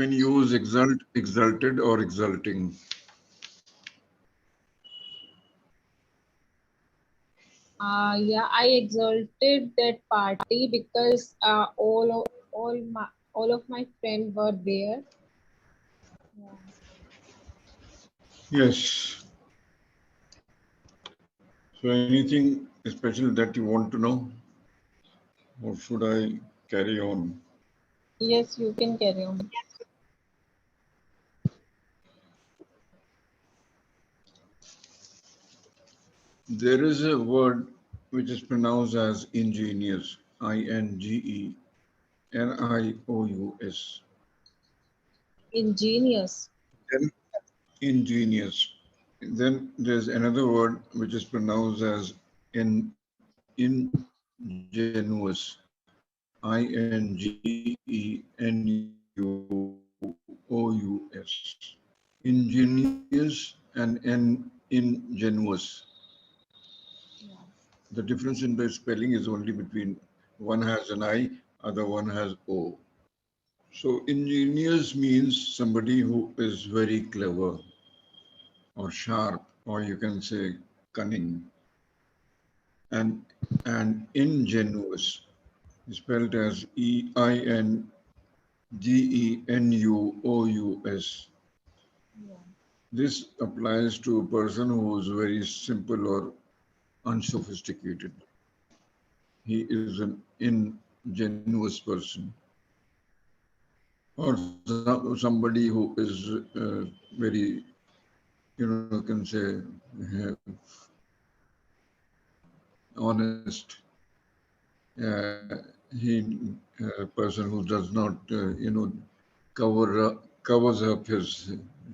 when you use exult, exalted or exulting? Yeah, I exalted that party because all of my friends were there. Yeah. Yes. So anything special that you want to know, or should I carry on? Yes, you can carry on. There is a word which is pronounced as ingenious, Ingenious. Ingenious. Then ingenious. Then there's another word which is pronounced as ingenuous, Ingenuous. Ingenious and ingenuous. Yeah. The difference in the spelling is only between one has an I, other one has O. So ingenious means somebody who is very clever or sharp, or you can say cunning, and ingenuous, spelled as Ingenuous. Yeah. This applies to a person who is very simple or unsophisticated. He is an ingenuous person, or somebody who is very, can say, uh, honest. He a person who does not, covers up his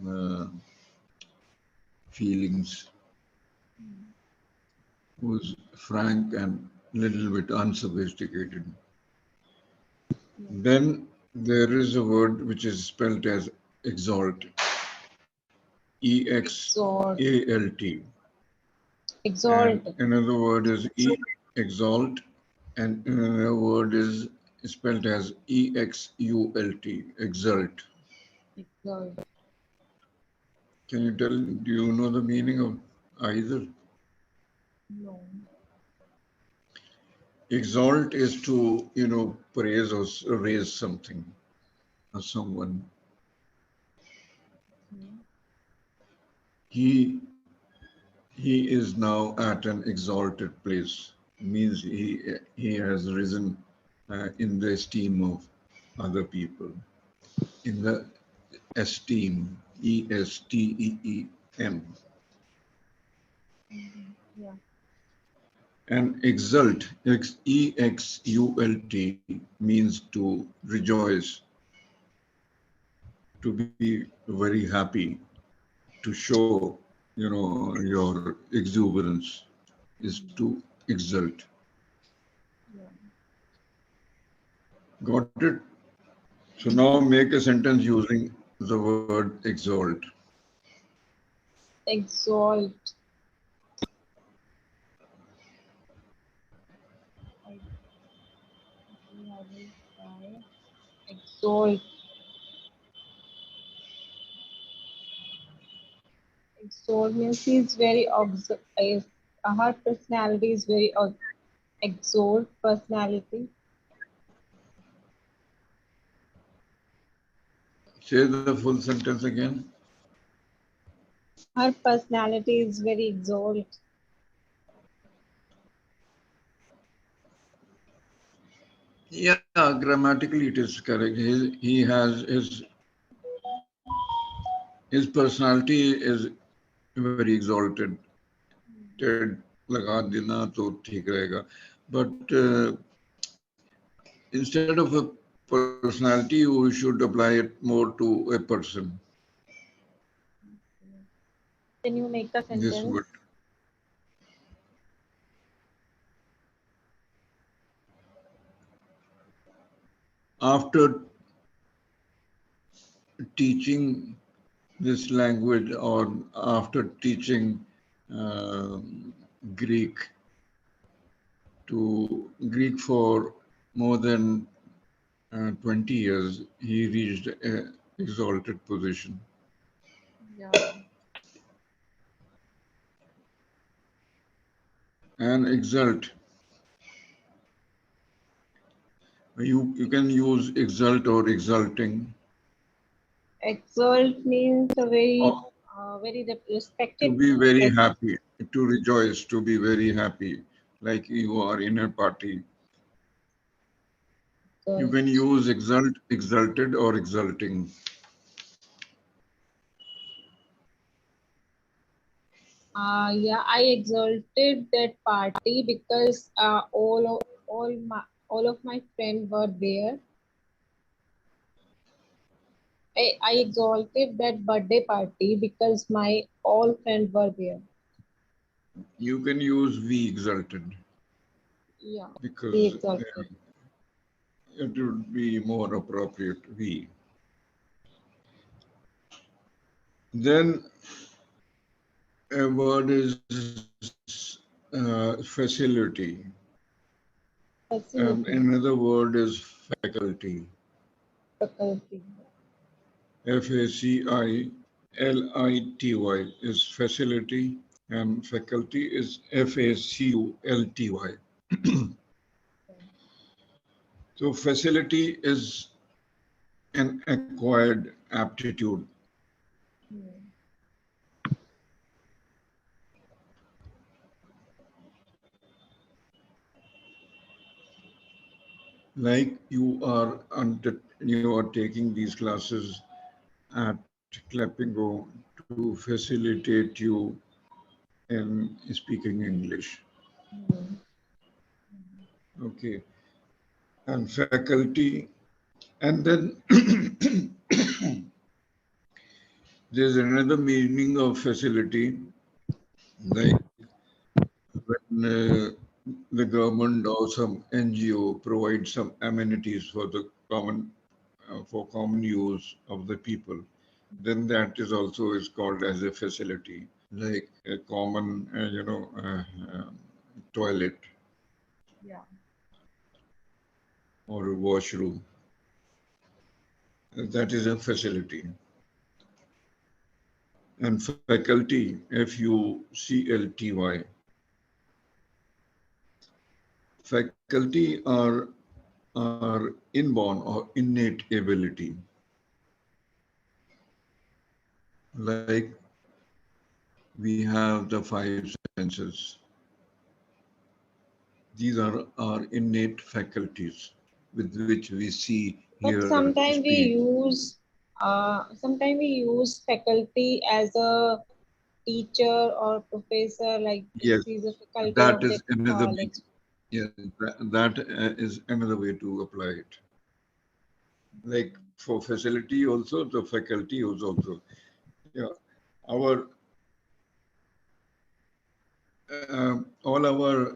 uh, feelings, Mm. who's frank and little bit unsophisticated. Yeah. Then there is a word which is spelled as exalt, Exalt. EXALT. Exalt. And another word is exalt, and another word is spelled as exult. Exalt. Can you tell, do you know the meaning of either? No. Exalt is to, praise or raise something or someone. Okay. He he is now at an exalted place. Means he has risen in the esteem of other people. In the esteem, Esteem. Mhm. Yeah. And exult, Exult, means to rejoice, to be very happy, to show, your exuberance is Mm. to exult. Yeah. Got it? So now make a sentence using the word exalt. Exalt. I, okay, I will try. Exalt. Exalt means he is very her personality is very exalt personality. Say the full sentence again. Her personality is very exalt. Yeah, grammatically it is correct. He has his personality is very exalted. Ted लगा देना तो ठीक रहेगा. But instead of a personality, we should apply it more to a person. Can you make a This sentence? would. After teaching this language, or after teaching Greek for more than 20 years, he reached exalted position. Yeah. And exalt, you can use exalt or exalting, Exalt means a very, or very to respected be very person. happy, to rejoice, to be very happy, like you are in a party. You Exalt. can use exalt, exalted, or exalting. Yeah, I exalted that party because all of my friends were there. I exalted that birthday party because my all friends were there. You can use we exalted Yeah, we because exalted. it would be more appropriate. We. Then a word is facility, and Facility, another word is faculty. faculty. Facility is facility, and faculty is faculty. So facility is an acquired aptitude. Hmm. Like you are taking these classes at Clapingo to facilitate you in speaking English. Hmm. Okay. And faculty. And then there's another meaning of facility, like when the government or some NGO provides some amenities for the common use of the people, then that is also is called as a facility, like a common, toilet Yeah. or a washroom. That is a facility. And faculty, FUCLTY, faculty are inborn or innate ability. Like we have the five senses. These are our innate faculties with which we see, But hear, speak. sometimes we use faculty as a teacher or professor, like Yes, he's a faculty that of is that another college. meaning. Yes, that is another way to apply it. Like for facility also, the faculty is also. Yeah, our all our,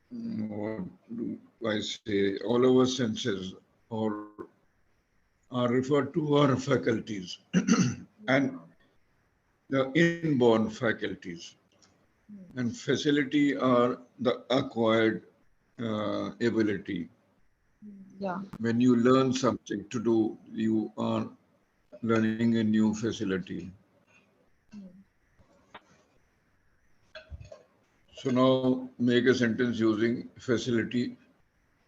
what do I say, all our senses or are referred to our faculties and Yeah. the inborn faculties. And facility are the acquired ability. Yeah. When you learn something to do, you are learning a new facility. So now make a sentence using facility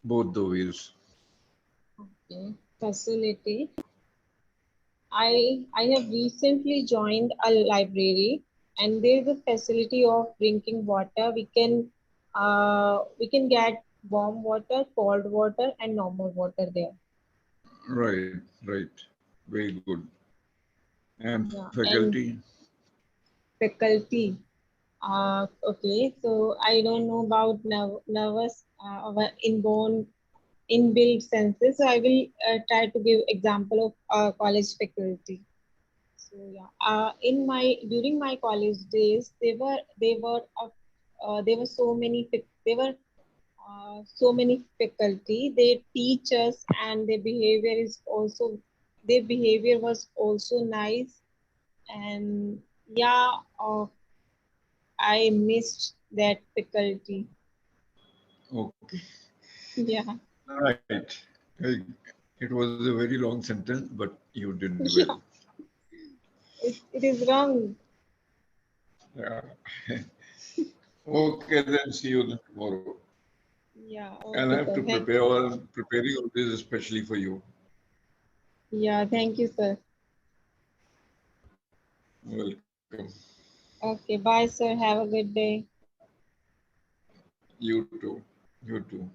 both the ways. Okay. Facility. I have recently joined a library, and there is a facility of drinking water. We can get warm water, cold water, and normal water there. Right, right. Very good. And Yeah. And faculty, faculty. Okay, so I don't know about nervous our inborn inbuilt senses. So I will try to give example of college faculty. So yeah, in my during my college days, there were so many so many faculty. They teach us, and their behavior was also nice. And yeah, I missed that faculty. okay, Yeah. right. Right. It was a very long sentence, but you did Yeah, well. it is wrong. Yeah. Okay, then see you then tomorrow. Yeah, I'll okay, have to sir. Thank prepare all preparing all this especially for you. Yeah, thank you, sir. Welcome. Okay, bye, sir. Have a good day. You too. You too.